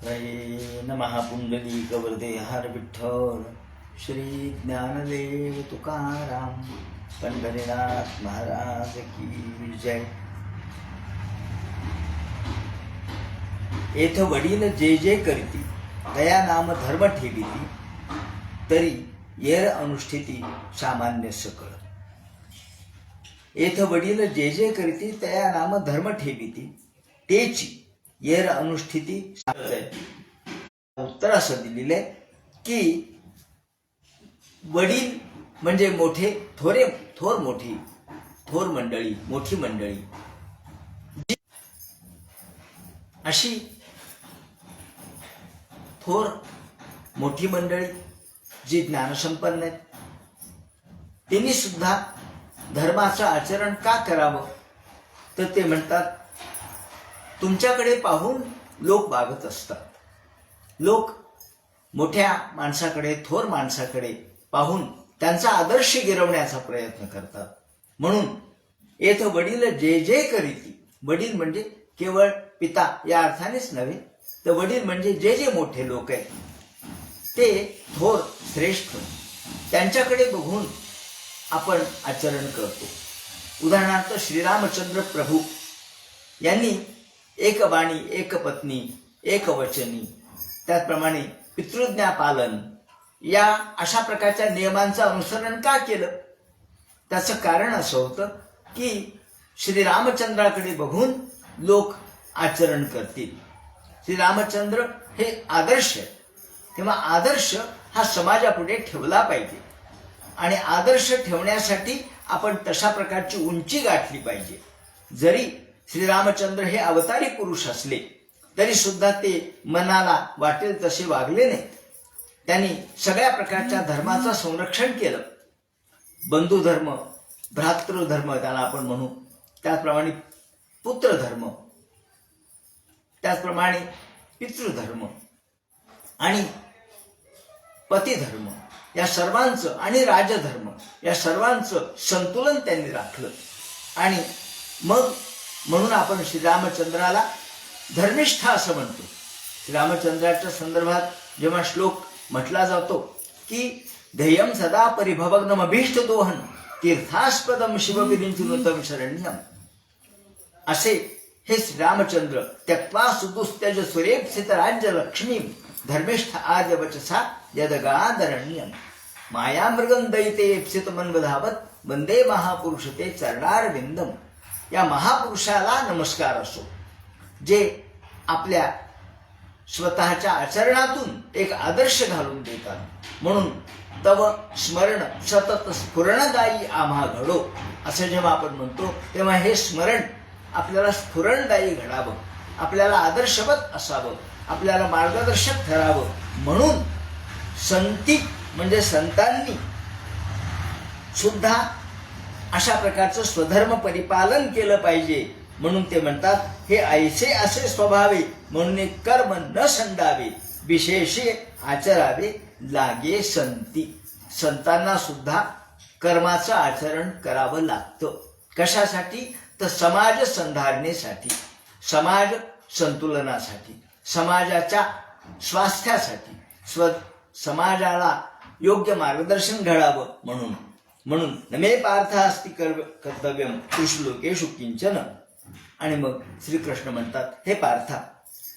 हरे नमः पुंडलीकवरदे हर विठ्ठल श्री ज्ञानदेव तुकाराम पंढरीनाथ महाराज की जय. येथ वडील जे जे करीती दया नाम धर्म ठेविती तरी येर अनुष्ठिती सामान्य सकळ. येथ वडील जे जे करीती तया नाम धर्म ठेविती तेची येर अनुष्ठिती. उत्तर असं दिलेलं आहे की वडील म्हणजे मोठे थोर मोठी थोर मंडळी मोठी मंडळी अशी थोर मोठी मंडळी जी ज्ञानसंपन्न आहेत त्यांनी सुद्धा धर्माचं आचरण का करावं तर ते म्हणतात तुमच्याकडे पाहून लोक वागत असतात. लोक मोठ्या माणसाकडे थोर माणसाकडे पाहून त्यांचा आदर्श गिरवण्याचा प्रयत्न करतात. म्हणून येथ वडील जे जे करीती वडील म्हणजे केवळ पिता या अर्थानेच नव्हे तर वडील म्हणजे जे जे मोठे लोक आहेत ते थोर श्रेष्ठ त्यांच्याकडे बघून आपण आचरण करतो. उदाहरणार्थ श्रीरामचंद्र प्रभू यांनी एक वाणी एक पत्नी एक वचनी त्याचप्रमाणे पितृज्ञा पालन या अशा प्रकारच्या नियमांचं अनुसरण का केलं. त्याचं कारण असं होतं की श्रीरामचंद्राकडे बघून लोक आचरण करतील. श्रीरामचंद्र हे आदर्श आहे तेव्हा आदर्श हा समाजापुढे ठेवला पाहिजे आणि आदर्श ठेवण्यासाठी आपण तशा प्रकारची उंची गाठली पाहिजे. जरी श्रीरामचंद्र हे अवतारी पुरुष असले तरी सुद्धा ते मनाला वाटेल तसे वागले नाहीत. त्यांनी सगळ्या प्रकारच्या धर्माचं संरक्षण केलं. बंधुधर्म भ्रातृधर्म त्याला आपण म्हणू त्याचप्रमाणे पुत्रधर्म त्याचप्रमाणे पितृधर्म आणि पतिधर्म या सर्वांचं आणि राजधर्म या सर्वांचं संतुलन त्यांनी राखलं. आणि मग म्हणून आपण श्रीरामचंद्राला धर्मिष्ठा असं म्हणतो. श्रीरामचंद्राच्या संदर्भात जेव्हा श्लोक म्हटला जातो की ध्येयम सदा परिभवग्नमभीष्ट दोहन तीर्थास्पदम शिवविरिंचुनुतम शरण्यम असे हे श्रीरामचंद्र त्यक्त्वा सुदुस्त्यज सुरेप्सित राज्य लक्ष्मी धर्मिष्ठ आद्य वचसा यदगादरण्यम मायामृगं दयिते एप्सित मनवधावत वंदे महापुरुष ते चरणारविंदम. या महापुरुषाला नमस्कार असो जे आपल्या स्वतःच्या आचरणातून एक आदर्श घालून देतात. म्हणून तव स्मरण सतत स्फुरणदायी आम्हा घडो असं जेव्हा आपण म्हणतो तेव्हा हे स्मरण आपल्याला स्फुरणदायी घडावं आपल्याला आदर्शवत असावं आपल्याला मार्गदर्शक ठरावं. म्हणून संती म्हणजे संतांनी सुद्धा अशा प्रकारचं स्वधर्म परिपालन केलं पाहिजे. म्हणून ते म्हणतात हे ऐसे असे स्वभावे म्हणून कर्म न संडावे विशेषे आचरावे लागे संती. संतांना सुद्धा कर्माचं आचरण करावं लागतं. कशासाठी तर समाज संधारणेसाठी समाज संतुलनासाठी समाजाच्या स्वास्थ्यासाठी समाजाला योग्य मार्गदर्शन घडावं म्हणून. म्हणून नमे पार्थ अस्ति कर्तव्यम त्रिश्लोकेषु किंचन. आणि मग श्रीकृष्ण म्हणतात हे पार्था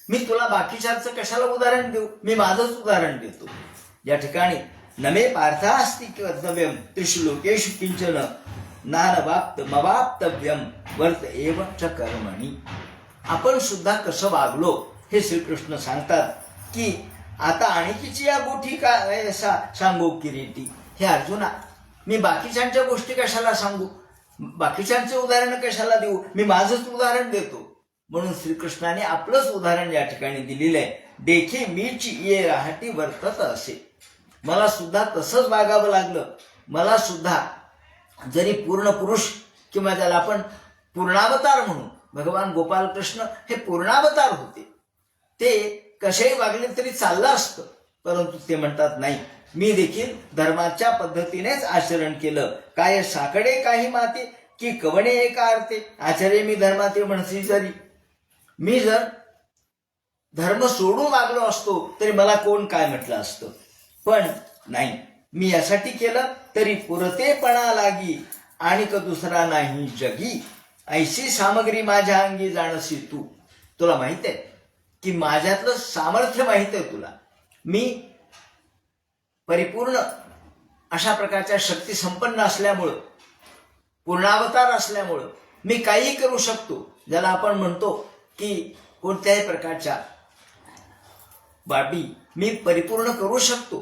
मी तुला बाकीच्याचं कशाला उदाहरण देऊ मी माझंच उदाहरण देतो. या ठिकाणी नमे पार्थ अस्ति कर्तव्यम त्रिश्लोकेषु किंचन नानवाप्तमवाप्तव्यम वर्त एव च कर्मणि. आपण सुद्धा कसं वागलो हे श्रीकृष्ण सांगतात की आता आणखीची या गोष्टी काय सांगू किरीटी. हे अर्जुना मी बाकीच्यांच्या गोष्टी कशाला सांगू बाकीच्यांचे उदाहरण कशाला देऊ मी माझंच उदाहरण देतो. म्हणून श्रीकृष्णाने आपलंच उदाहरण या ठिकाणी दिलेलं आहे. देखे मीची ये राहटी वर्तत असे. मला सुद्धा तसंच वागावं लागलं. मला सुद्धा जरी पूर्ण पुरुष किंवा त्याला आपण पूर्णावतार म्हणू भगवान गोपालकृष्ण हे पूर्णावतार होते. ते कसेही वागले तरी चाललं असतं परंतु ते म्हणतात नाही मी देखील धर्माच्या पद्धतीनेच आचरण केलं. काय साकडे काही माते की कवणे एका अर्थे आचार्य मी धर्माते म्हणसी जरी. मी जर धर्म सोडून वागलो असतो तरी मला कोण काय म्हटलं असतं, पण नाही, मी यासाठी केलं तरी पुरतेपणा लागी आणि दुसरा नाही जगी, ऐशी सामग्री माझ्या अंगी जाणसी तू. तुला माहित आहे की माझ्यातलं सामर्थ्य माहित आहे तुला. मी परिपूर्ण अशा प्रकारच्या शक्ती संपन्न असल्यामुळं, पूर्णावतार असल्यामुळं मी काही करू शकतो. ज्याला आपण म्हणतो की कोणत्याही प्रकारच्या बाबी मी परिपूर्ण करू शकतो.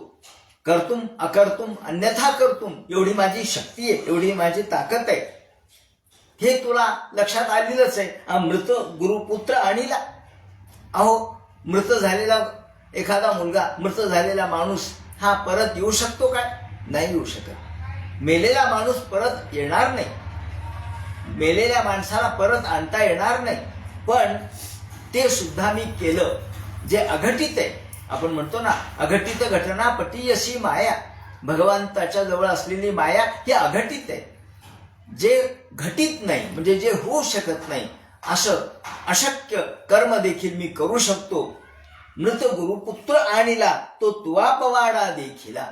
कर्तुम अकर्तुम अन्यथा कर्तुम, एवढी माझी शक्ती आहे, एवढी माझी ताकद आहे. हे तुला लक्षात आलेलंच आहे. मृत गुरुपुत्र आणिला. अहो, मृत झालेला एखादा मुलगा, मृत झालेला माणूस हा परत येऊ शकतो काय? नाही येऊ शकत. मेलेला माणूस परत येणार नाही. मेलेल्या माणसाला परत आणता येणार नाही. पण ते सुद्धा मी केलं जे अघटित आहे. आपण म्हणतो ना, अघटित घटना पटीयसी माया. भगवंताच्या जवळ असलेली माया ही अघटित आहे. जे घटित नाही म्हणजे जे होऊ शकत नाही असं अशक्य कर्म देखील मी करू शकतो. मृत गुरुपुत्र आणिला तो तुवा पवाडा देखिला.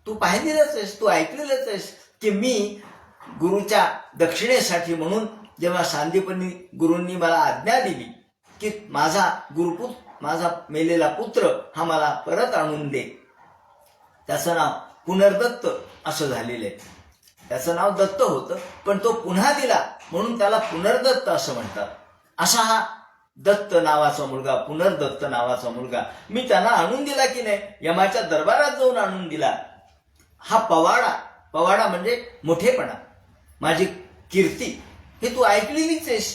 तू पाहिलेलंच आहेस, तू ऐकलेलंच आहेस की मी गुरुच्या दक्षिणेसाठी म्हणून जेव्हा सांदीपनी गुरूंनी मला आज्ञा दिली की माझा मेलेला पुत्र हा मला परत आणून दे. त्याचं नाव पुनर्दत्त असं झालेलं आहे. त्याचं नाव दत्त होतं, पण तो पुन्हा दिला म्हणून त्याला पुनर्दत्त असं म्हणतात. असा हा दत्त नावाचा मुलगा, पुनर्दत्त नावाचा मुलगा मी त्यांना आणून दिला की नाही, यमाच्या दरबारात जाऊन आणून दिला. हा पवाडा म्हणजे मोठेपणा, माझी कीर्ती, हे तू ऐकलेलीच आहेस.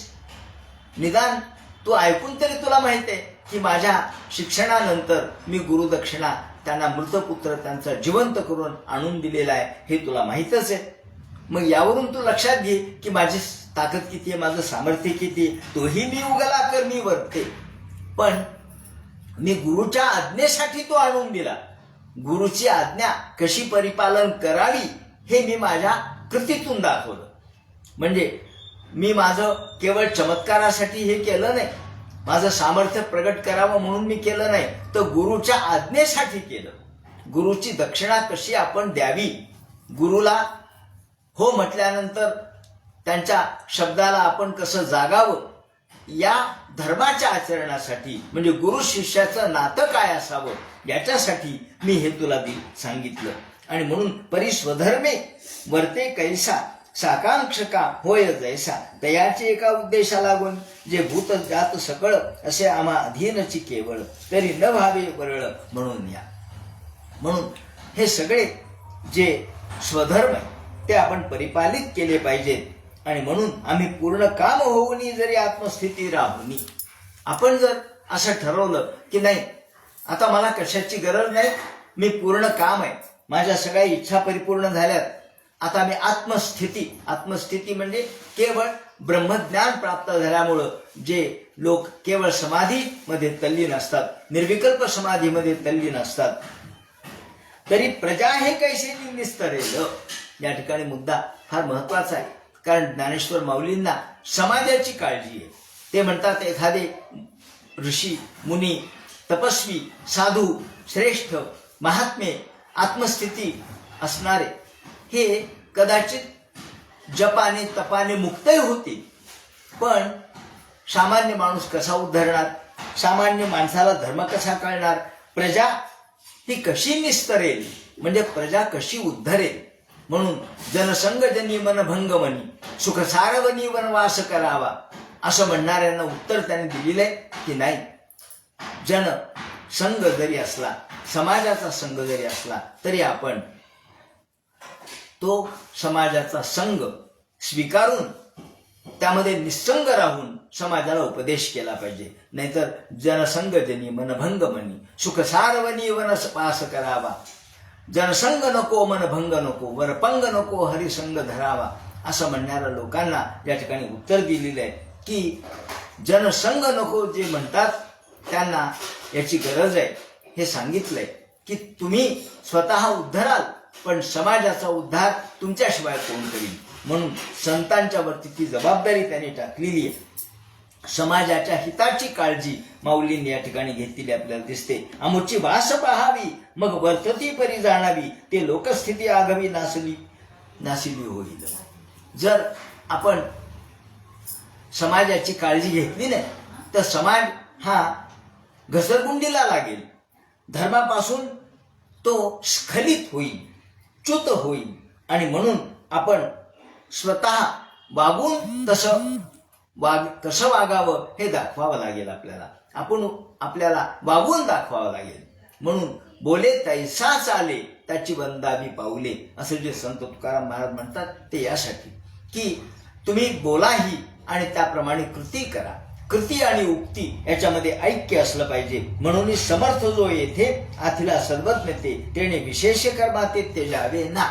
निदान तू ऐकून तरी तुला माहित आहे की माझ्या शिक्षणानंतर मी गुरुदक्षिणा त्यांना मृतपुत्र त्यांचा जिवंत करून आणून दिलेला आहे, हे तुला माहीतच आहे. मग यावरून तू लक्षात घे की माझी ताकद किती आहे, माझं सामर्थ्य किती. तोही मी उगला कर मी वर्ते, पण मी गुरुच्या आज्ञेसाठी तो आणून दिला. गुरुची आज्ञा कशी परिपालन करावी हे मी माझ्या कृतीतून दाखवलं. म्हणजे मी माझं केवळ चमत्कारासाठी हे केलं नाही, माझं सामर्थ्य प्रगट करावं म्हणून मी केलं नाही, तर गुरुच्या आज्ञेसाठी केलं. गुरुची दक्षिणा कशी आपण द्यावी, गुरुला हो म्हटल्यानंतर त्यांच्या शब्दाला आपण कसं जागावं, या धर्माच्या आचरणासाठी, म्हणजे गुरु शिष्याचं नातं काय असावं याच्यासाठी मी हे तुला सांगितलं. आणि म्हणून परिस्वधर्मे वर्ते कैसा साकांक्षका होय जैसा, तयाचे एका उद्देशा लागून जे भूत जात सकळ असे आम्हा अधीनची केवळ, तरी न व्हावे वरळ म्हणून या. म्हणून हे सगळे जे स्वधर्म आहे ते आपण परिपालित केले पाहिजेत. आणि म्हणून आम्ही पूर्ण काम होऊनी जरी आत्मस्थिती राहुनी, आपण जर असं ठरवलं की नाही आता मला कशाची गरज नाही, मी पूर्ण काम आहे, माझ्या सगळ्या इच्छा परिपूर्ण झाल्यात, आता मी आत्मस्थिती म्हणजे केवळ ब्रह्मज्ञान प्राप्त झाल्यामुळं जे लोक केवळ समाधीमध्ये तल्लीन असतात, निर्विकल्प समाधीमध्ये तल्लीन असतात, तरी प्रजा हे कैसे निस्तरेल. या ठिकाणी मुद्दा फार महत्वाचा आहे, कारण ज्ञानेश्वर माऊलींना समाजाची काळजी आहे. ते म्हणतात एखादे ऋषी मुनी तपस्वी साधू श्रेष्ठ महात्मे आत्मस्थिती असणारे हे कदाचित जपाने तपाने मुक्तही होतील, पण सामान्य माणूस कसा उद्धरणार, सामान्य माणसाला धर्म कसा कळणार, प्रजा ही कशी निस्तरेल, म्हणजे प्रजा कशी उद्धरेल. म्हणून जनसंगजनी मनभंग मनी सुख सारवनी वनवास करावा असं म्हणणाऱ्यांना उत्तर त्याने दिलेलं आहे की नाही, जन संघ जरी असला, समाजाचा संघ जरी असला, तरी आपण तो समाजाचा संघ स्वीकारून त्यामध्ये निसंग राहून समाजाला उपदेश केला पाहिजे. नाहीतर जनसंगजनी मनभंग मनी सुख सारवनी वनवास करावा, जनसंग नको मनभंग नको वरपंग नको हरिसंग धरावा असं म्हणणाऱ्या लोकांना या ठिकाणी उत्तर दिलेलं आहे की जनसंग नको जे म्हणतात त्यांना याची गरज आहे. हे सांगितलंय की तुम्ही स्वतः उद्धराल, पण समाजाचा उद्धार तुमच्याशिवाय कोण करील. म्हणून संतांच्या वरती ती जबाबदारी त्यांनी टाकलेली आहे. समाजाच्या हिताची काळजी माऊलींनी या ठिकाणी घेतलेली आपल्याला दिसते. आमुची वास पाहावी मग वर्तती परी जाणावी, ते लोकस्थिती आघवी नासिली होईल. जर आपण समाजाची काळजी घेतली नाही तर समाज हा घसरगुंडीला लागेल, धर्मापासून तो स्खलित होईल, च्युत होईल. आणि म्हणून आपण स्वतः वागून कसं वागावं हे दाखवावं लागेल आपल्याला. आपल्याला वागून दाखवावं लागेल. म्हणून बोले तैसा चाले त्याची वंदावी पाऊले, असं जे संत तुकाराम महाराज म्हणतात ते यासाठी की तुम्ही बोलाही आणि त्याप्रमाणे कृती करा. कृती आणि उक्ती याच्यामध्ये ऐक्य असलं पाहिजे. म्हणून समर्थ जो येथे आथिला सर्वज्ञ तेने विशेष कर्माते तेजावे ना.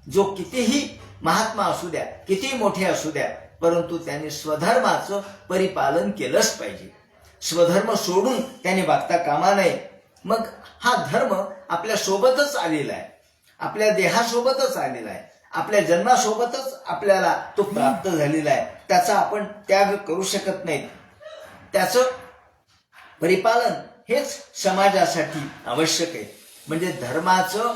जो कितीही महात्मा असू द्या, किती मोठे असू द्या, परंतु त्याने स्वधर्माचं परिपालन केलंच पाहिजे. स्वधर्म सोडून त्याने वागता कामा नये. मग हा धर्म आपल्या सोबतच आलेला आहे, आपल्या देहासोबतच आलेला आहे, आपल्या जन्मासोबतच आपल्याला तो प्राप्त झालेला आहे. त्याचा आपण त्याग करू शकत नाही. त्याचं परिपालन हेच समाजासाठी आवश्यक आहे. म्हणजे धर्माचं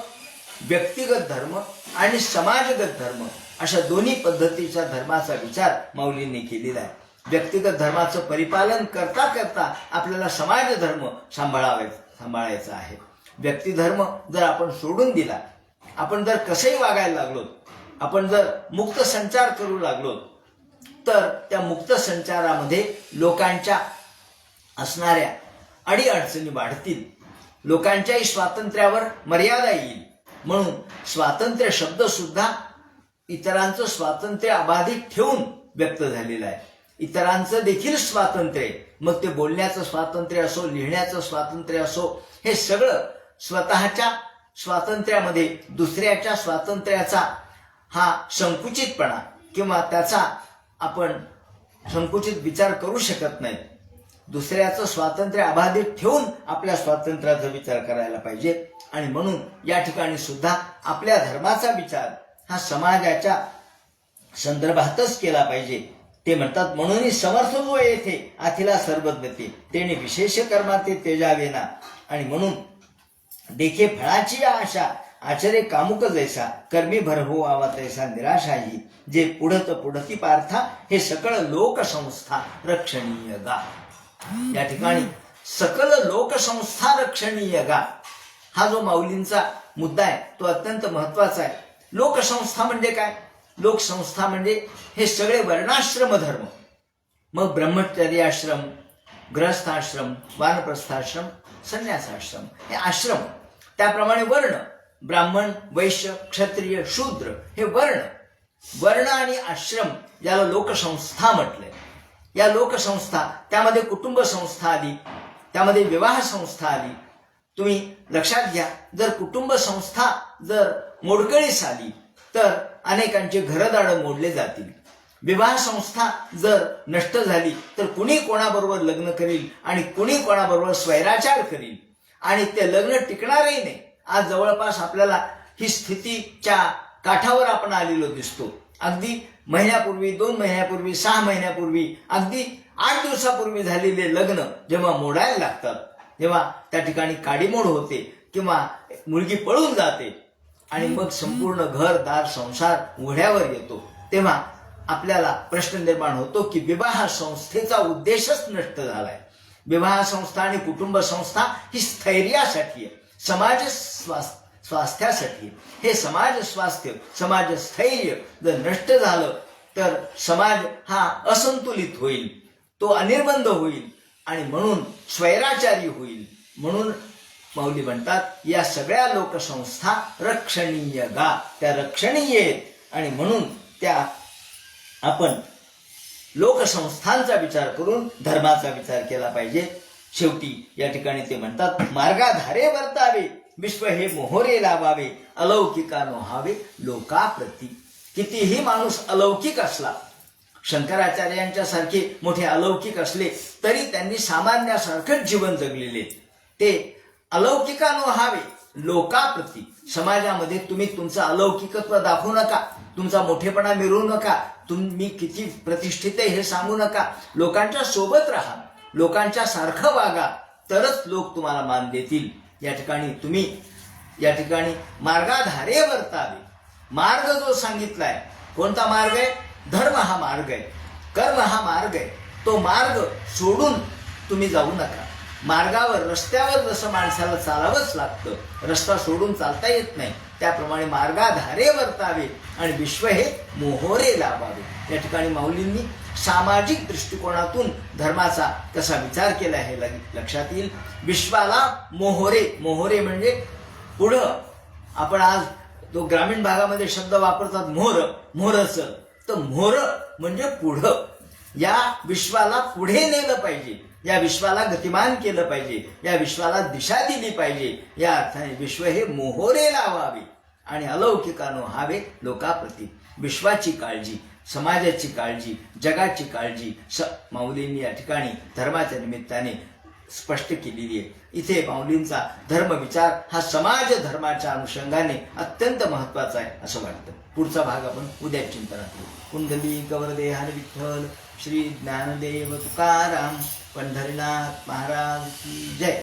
व्यक्तिगत धर्म आणि समाजगत धर्म अशा दोन्ही पद्धतीच्या धर्माचा विचार माऊलींनी केलेला आहे. व्यक्तिगत धर्माचं परिपालन करता करता आपल्याला समाज धर्म सांभाळायचा आहे. व्यक्तिधर्म जर आपण सोडून दिला, आपण जर कसंही वागायला लागलो, आपण जर मुक्त संचार करू लागलो, तर त्या मुक्त संचारामध्ये लोकांच्या असणाऱ्या अडीअडचणी वाढतील, लोकांच्याही स्वातंत्र्यावर मर्यादा येईल. म्हणून स्वातंत्र्य शब्द सुद्धा इतरांचं स्वातंत्र्य अबाधित ठेवून व्यक्त झालेलं आहे. इतरांचं देखील स्वातंत्र्य, मग ते बोलण्याचं स्वातंत्र्य असो, लिहिण्याचं स्वातंत्र्य असो, हे सगळं स्वतःच्या स्वातंत्र्यामध्ये दुसऱ्याच्या स्वातंत्र्याचा हा संकुचितपणा किंवा त्याचा आपण संकुचित विचार करू शकत नाही. दुसऱ्याचं स्वातंत्र्य अबाधित ठेवून आपल्या स्वातंत्र्याचा विचार करायला पाहिजे. आणि म्हणून या ठिकाणी सुद्धा आपल्या धर्माचा विचार हा समाजाच्या संदर्भातच केला पाहिजे. ते म्हणतात म्हणून समर्थ जो येथे आथिला सर्वज्ञ तेने विशेष कर्माते तेजावे ना. आणि म्हणून देखे फळाची आशा आचरे कामुक जैसा, कर्मी भर हो आवा तैसा निराशाही, जे पुढती पार्था हे सकळ लोकसंस्था रक्षणीय गा. या ठिकाणी सकल लोकसंस्था रक्षणीय गा हा जो माऊलींचा मुद्दा आहे तो अत्यंत महत्वाचा आहे. लोकसंस्था म्हणजे काय? लोकसंस्था म्हणजे हे सगळे वर्णाश्रम धर्म, मग ब्रह्मचर्य आश्रम, गृहस्थाश्रम, वानप्रस्थाश्रम, संन्यासाश्रम हे आश्रम. त्याप्रमाणे वर्ण, ब्राह्मण, वैश्य, क्षत्रिय, शूद्र हे वर्ण आणि आश्रम याला लोकसंस्था म्हटलंय. या लोकसंस्था त्यामध्ये कुटुंब संस्था आली, त्यामध्ये विवाह संस्था आली. तुम्ही लक्षात घ्या, जर कुटुंब संस्था जर मोडकळीस आली तर अनेकांचे घरदारं मोडले जातील. विवाह संस्था जर नष्ट झाली तर कुणी कोणाबरोबर लग्न करील आणि कुणी कोणाबरोबर स्वैराचार करील आणि ते लग्न टिकणारही नाही. आज जवळपास आपल्याला ही स्थितीच्या काठावर आपण आलेलो दिसतो. अगदी महिन्यापूर्वी, 2 महिन्यापूर्वी, 6 महिन्यापूर्वी, अगदी 8 दिवसापूर्वी झालेले लग्न जेव्हा मोडायला लागतात, जेव्हा त्या ठिकाणी काडीमोड होते किंवा मुलगी पळून जाते आणि मग संपूर्ण घरदार संसार उघड्यावर येतो, तेव्हा आपल्याला प्रश्न निर्माण होतो की विवाह संस्थेचा उद्देशच नष्ट झालाय. विवाह संस्था आणि कुटुंब संस्था ही स्थैर्यासाठी आहे, समाज स्वास्थ्यासाठी. हे समाज स्वास्थ्य, समाज स्थैर्य जर नष्ट झालं तर समाज हा असंतुलित होईल, तो अनिर्बंध होईल आणि म्हणून स्वैराचारी होईल. म्हणून माऊली म्हणतात या सगळ्या लोकसंस्था रक्षणीय गा, त्या रक्षणीय आहेत. आणि म्हणून त्या आपण लोकसंस्थांचा विचार करून धर्माचा विचार केला पाहिजे. शेवटी या ठिकाणी ते म्हणतात मार्गाधारे वर्तावे, विश्व हे मोहरे लावावे, अलौकिका नोहावे लोकाप्रती. कितीही माणूस अलौकिक असला, शंकराचार्यांच्या सारखे मोठे अलौकिक असले तरी त्यांनी सामान्यासारखंच जीवन जगलेले. ते अलौकिका नोहावे लोकाप्रती. समाजामध्ये तुम्ही तुमचं अलौकिकत्व दाखवू नका, तुमचा मोठेपणा मिरवू नका, तुम्ही किती प्रतिष्ठित आहे हे सांगू नका, लोकांच्या सोबत राहा, लोकांच्या सारखं वागा, तरच लोक तुम्हाला मान देतील. या ठिकाणी तुम्ही या ठिकाणी मार्गाधारे वर्तावे. मार्ग जो सांगितलाय, कोणता मार्ग आहे? धर्म हा मार्ग आहे, कर्म हा मार्ग आहे. तो मार्ग सोडून तुम्ही जाऊ नका. मार्गावर, रस्त्यावर जसं माणसाला चालावंच लागतं, रस्ता सोडून चालता येत नाही, त्याप्रमाणे मार्गाधारे वर्तावे आणि विश्व हे मोहोरे लावावे. या ठिकाणी माऊलींनी सामाजिक दृष्टिकोनातून धर्माचा कसा विचार केला हे लक्षात येईल. विश्वाला मोहोरे, मोहोरे म्हणजे पुढं. आपण आज तो ग्रामीण भागामध्ये शब्द वापरतात मोहर, मोहरचं, तर मोहर म्हणजे पुढं. या विश्वाला पुढे नेलं पाहिजे, या विश्वाला गतिमान केलं पाहिजे, या विश्वाला दिशा दिली पाहिजे. या अर्थाने विश्व हे मोहोरे लावावे आणि अलौकिकानो हावे लोकाप्रती. विश्वाची काळजी, समाजाची काळजी, जगाची काळजी माऊलींनी या ठिकाणी धर्माच्या निमित्ताने स्पष्ट केलेली आहे. इथे माऊलींचा धर्मविचार हा समाज धर्माच्या अनुषंगाने अत्यंत महत्वाचा आहे असं वाटतं. पुढचा भाग आपण उद्या चिंतनात करू. कुंडली गवरदे हर विठ्ठल. श्री ज्ञानदेव तुकाराम पंढरीनाथ महाराज की जय.